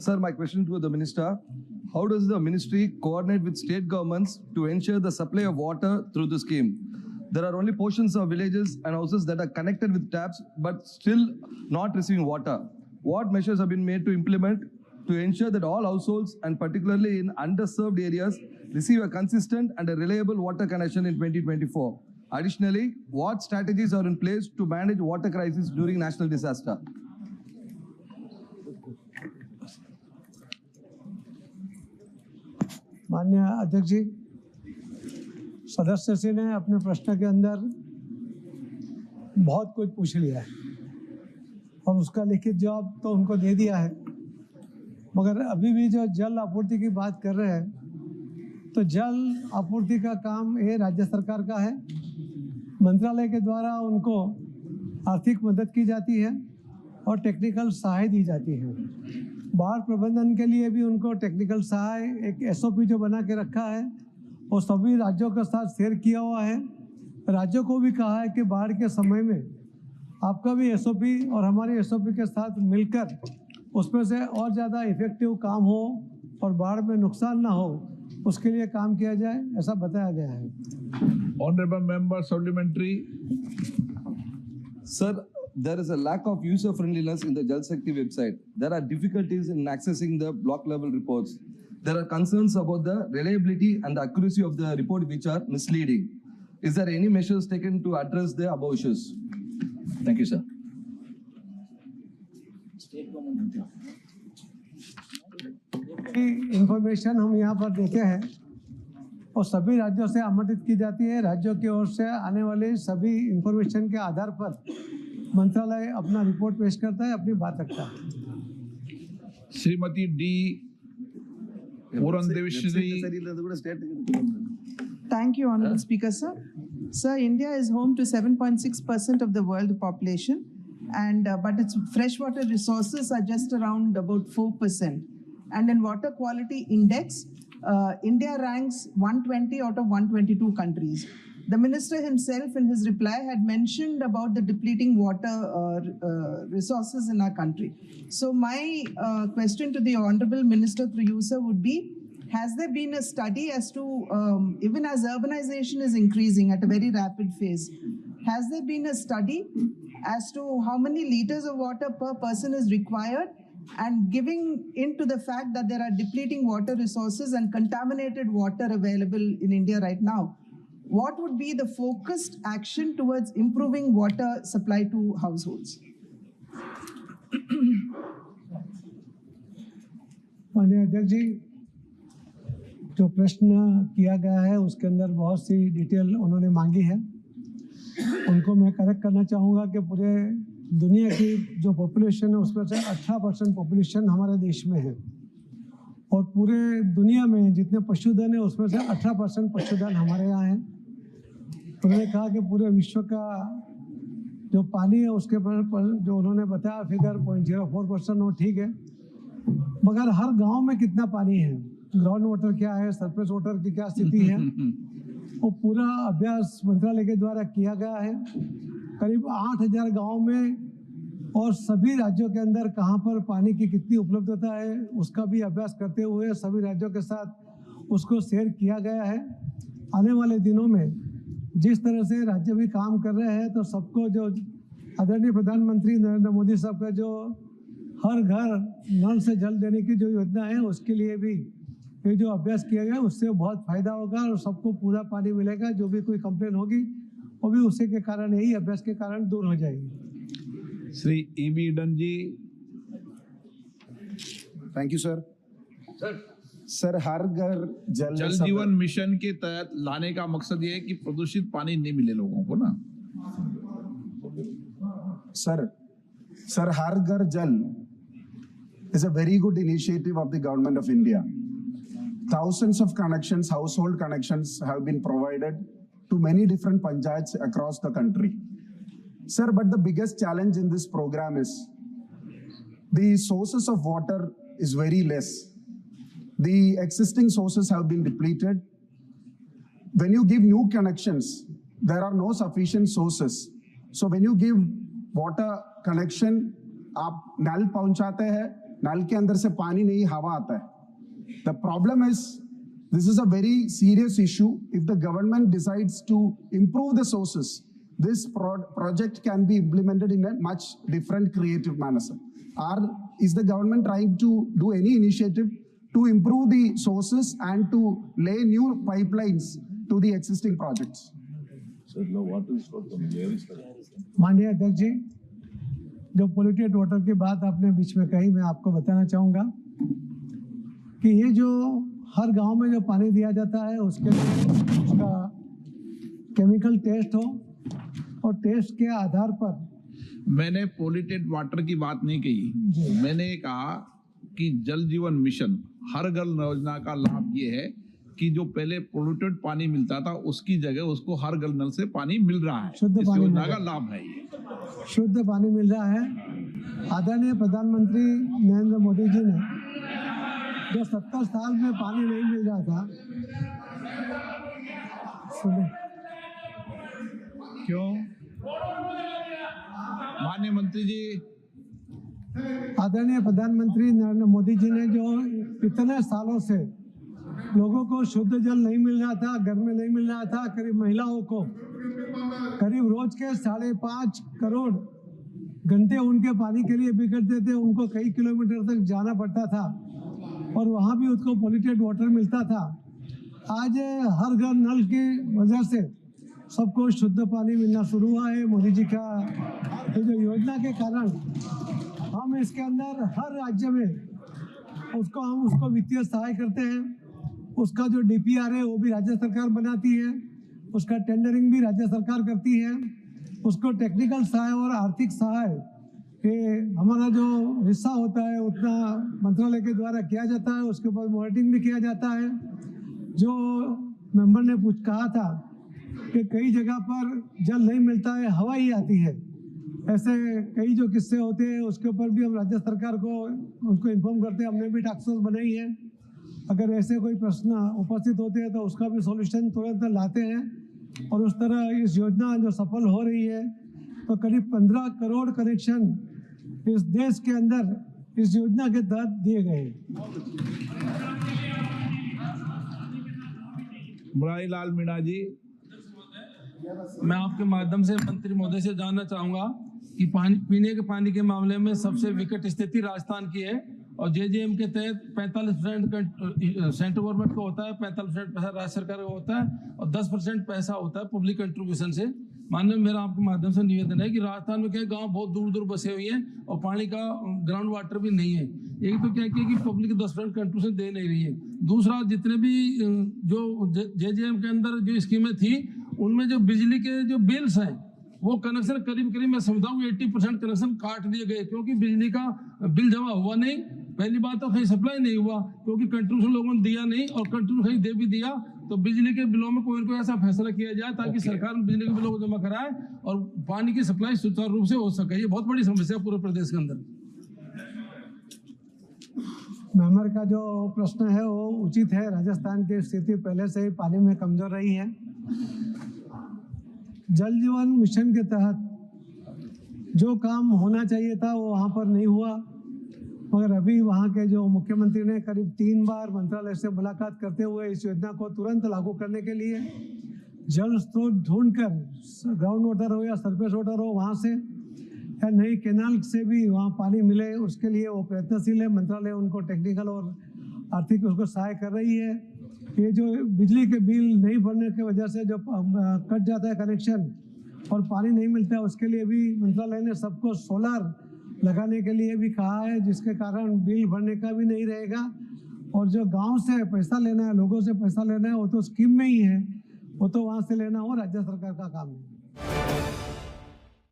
Sir, my question to the minister: how does the ministry coordinate with state governments to ensure the supply of water through the scheme? There are only portions of villages and houses that are connected with taps but still not receiving water. What measures have been made to implement to ensure that all households, and particularly in underserved areas, receive a consistent and a reliable water connection in 2024? Additionally, what strategies are in place to manage water crisis during national disaster? माननीय अध्यक्ष जी, सदस्य जी ने अपने प्रश्न के अंदर बहुत कुछ पूछ लिया है और उसका लिखित जवाब तो उनको दे दिया है, मगर अभी भी जो जल आपूर्ति की बात कर रहे हैं, तो जल आपूर्ति का काम ये राज्य सरकार का है। मंत्रालय के द्वारा उनको आर्थिक मदद की जाती है और टेक्निकल सहाय दी जाती है। बाढ़ प्रबंधन के लिए भी उनको टेक्निकल सहाय एक SOP जो बना के रखा है वो सभी राज्यों के साथ शेयर किया हुआ है। राज्यों को भी कहा है कि बाढ़ के समय में आपका भी SOP और हमारे SOP के साथ मिलकर उसमें से और ज़्यादा इफेक्टिव काम हो और बाढ़ में नुकसान ना हो, उसके लिए काम किया जाए, ऐसा बताया गया है। Honorable member, supplementary. Sir, there is a lack of user-friendliness in the Jal Shakti website. There are difficulties in accessing the block-level reports. There are concerns about the reliability and the accuracy of the report, which are misleading. Is there any measures taken to address the above issues? Thank you, sir. Information हम यहाँ पर देते हैं और सभी राज्यों से आमंत्रित की जाती है। राज्यों की ओर से आने वाले सभी इंफॉर्मेशन के आधार पर मंत्रालय अपना रिपोर्ट पेश करता है, अपनी बात रखता है। Shrimati D Purandeswari. Thank you, Honorable Speaker, sir. Sir, India is home to 7.6% of the world population, and but its freshwater resources are just around about 4%. And in water quality index, India ranks 120 out of 122 countries. The minister himself in his reply had mentioned about the depleting water resources in our country. So my question to the Honorable Minister through you, sir, would be, has there been a study as to, even as urbanization is increasing at a very rapid phase, has there been a study as to how many liters of water per person is required, and giving into the fact that there are depleting water resources and contaminated water available in India right now, what would be the focused action towards improving water supply to households? माननीय अध्यक्ष जी, जो प्रश्न किया गया है उसके अंदर बहुत सी डिटेल उन्होंने मांगी है, उनको मैं करेक्ट करना चाहूँगा कि पूरे दुनिया की जो पॉपुलेशन है उसमें से 18% पॉपुलेशन हमारे देश में है और पूरे दुनिया में जितने पशुधन है उसमें से 18% पशुधन हमारे यहाँ है। उन्होंने कहा कि पूरे विश्व का जो पानी है उसके पर जो उन्होंने बताया फिगर 0.04% वो ठीक है, मगर हर गांव में कितना पानी है, ग्राउंड वाटर क्या है, सरफेस वाटर की क्या स्थिति है, वो पूरा अभ्यास मंत्रालय के द्वारा किया गया है। करीब 8000 गाँव में और सभी राज्यों के अंदर कहाँ पर पानी की कितनी उपलब्धता है उसका भी अभ्यास करते हुए सभी राज्यों के साथ उसको शेयर किया गया है। आने वाले दिनों में जिस तरह से राज्य भी काम कर रहे हैं तो सबको जो आदरणीय प्रधानमंत्री नरेंद्र मोदी साहब का जो हर घर नल से जल देने की जो योजना है उसके लिए भी ये जो अभ्यास किया गया उससे बहुत फायदा होगा और सबको पूरा पानी मिलेगा। जो भी कोई कंप्लेन होगी वो भी उसी के कारण, यही अभ्यास के कारण दूर हो जाएगी। श्री E.B. डन ji. Thank you sir. Sir, हर घर जल जीवन मिशन के तहत लाने का मकसद ये है कि प्रदूषित पानी नहीं मिले लोगों को ना। सर हर घर जल is a very good initiative of the government of India. Thousands of connections, household connections have been provided to many different panchayats across the country. Sir, but the biggest challenge in this program is the sources of water is very less. The existing sources have been depleted. When you give new connections, there are no sufficient sources. So when you give water connection, आप नल पहुंचाते हैं नल के अंदर से पानी नहीं हवा आता है. The problem is, this is a very serious issue. If the government decides to improve the sources, this project can be implemented in a much different creative manner, sir. Is the government trying to do any initiative to improve the sources and to lay new pipelines to the existing projects? माननीय अध्यक्ष जी, जो polluted water की बात आपने बीच में कही, मैं आपको बताना चाहूँगा कि ये जो हर गांव में जो पानी दिया जाता है उसके लिए उसका केमिकल टेस्ट हो और टेस्ट के आधार पर मैंने पोल्यूटेड वाटर की बात नहीं कही. मैंने कहा कि जल जीवन मिशन हर घर योजना का लाभ ये है कि जो पहले पोल्यूटेड पानी मिलता था उसकी जगह उसको हर घर नल से पानी मिल रहा है. शुद्ध इस पानी योजना मिल का रहा है. लाभ है ये. शुद्ध पानी मिल रहा है. आदरणीय प्रधानमंत्री नरेंद्र मोदी जी ने जो 70 साल में पानी नहीं मिल रहा था, सुने क्यों माननीय मंत्री जी, आदरणीय प्रधानमंत्री नरेंद्र मोदी जी ने जो इतने सालों से लोगों को शुद्ध जल नहीं मिल रहा था, घर में नहीं मिल रहा था, करीब महिलाओं को करीब रोज के 5.5 करोड़ घंटे उनके पानी के लिए बिगड़ते थे. उनको कई किलोमीटर तक जाना पड़ता था और वहाँ भी उसको पोल्यूटेड वाटर मिलता था. आज हर घर नल की वजह से सबको शुद्ध पानी मिलना शुरू हुआ है. मोदी जी का ये जो योजना के कारण हम इसके अंदर हर राज्य में हम उसको वित्तीय सहाय करते हैं. उसका जो DPR है वो भी राज्य सरकार बनाती है, उसका टेंडरिंग भी राज्य सरकार करती है, उसको टेक्निकल सहाय और आर्थिक सहाय ये हमारा जो हिस्सा होता है उतना मंत्रालय के द्वारा किया जाता है. उसके ऊपर मॉनिटरिंग भी किया जाता है. जो मेंबर ने कहा था कि कई जगह पर जल नहीं मिलता है, हवा ही आती है, ऐसे कई जो किस्से होते हैं उसके ऊपर भी हम राज्य सरकार को उनको इन्फॉर्म करते हैं. हमने भी टास्क फोर्स बनाई है. अगर ऐसे कोई प्रश्न उपस्थित होते हैं तो उसका भी सॉल्यूशन तुरंत लाते हैं. और उस तरह इस योजना जो सफल हो रही है तो करीब 15 करोड़ कनेक्शन इस देश के अंदर इस योजना के तहत दिए गए. मुरारी लाल मीणा जी, मैं आपके माध्यम से मंत्री महोदय से जानना चाहूंगा कि पीने के पानी के मामले में सबसे विकट स्थिति राजस्थान की है और JJM के तहत 45% सेंट्रल गवर्नमेंट को होता है, 45% पैसा राज्य सरकार का होता है और 10% पैसा होता है पब्लिक कंट्रीब्यूशन से. माननीय मेरा आपके माध्यम से निवेदन है कि राजस्थान में क्या गांव बहुत दूर दूर बसे हुए हैं और पानी का ग्राउंड वाटर भी नहीं है. एक तो क्या किया कि पब्लिक 10% कंट्रीब्यूशन दे नहीं रही है. दूसरा, जितने भी जो JJM के अंदर जो स्कीमें थी उनमें जो बिजली के जो बिल्स हैं वो कनेक्शन करीब मैं समझता हूँ 80% कनेक्शन काट दिए गए क्योंकि बिजली का बिल जमा हुआ नहीं. पहली बात तो कहीं सप्लाई नहीं हुआ क्योंकि कंट्रीब्यूशन लोगों ने दिया नहीं और कंट्रीब्यूशन कहीं दे भी दिया तो बिजली के बिलों में कोई ऐसा फैसला किया जाए ताकि सरकार बिजली के बिलों को जमा कराए और पानी की सप्लाई सुचारू रूप से हो सके. ये बहुत बड़ी समस्या पूरे प्रदेश के अंदर. मेंबर का जो प्रश्न है वो उचित है. राजस्थान की स्थिति पहले से ही पानी में कमजोर रही है. जल जीवन मिशन के तहत जो काम होना चाहिए था वो वहाँ पर नहीं हुआ, मगर अभी वहाँ के जो मुख्यमंत्री ने करीब 3 बार मंत्रालय से मुलाकात करते हुए इस योजना को तुरंत लागू करने के लिए जल स्रोत ढूंढकर ग्राउंड वाटर हो या सरफेस वाटर हो वहाँ से या नई कैनाल से भी वहाँ पानी मिले उसके लिए वो प्रयत्नशील है. मंत्रालय उनको टेक्निकल और आर्थिक उसको सहाय कर रही है. ये जो बिजली के बिल नहीं भरने की वजह से जो कट जाता है कनेक्शन और पानी नहीं मिलता है उसके लिए भी मंत्रालय ने सबको सोलर लगाने के लिए भी कहा है जिसके कारण बिल भरने का भी नहीं रहेगा. और जो गांव से पैसा लेना है, लोगों से पैसा लेना है वो तो स्कीम में ही है, वो तो वहाँ से लेना हो राज्य सरकार का काम है.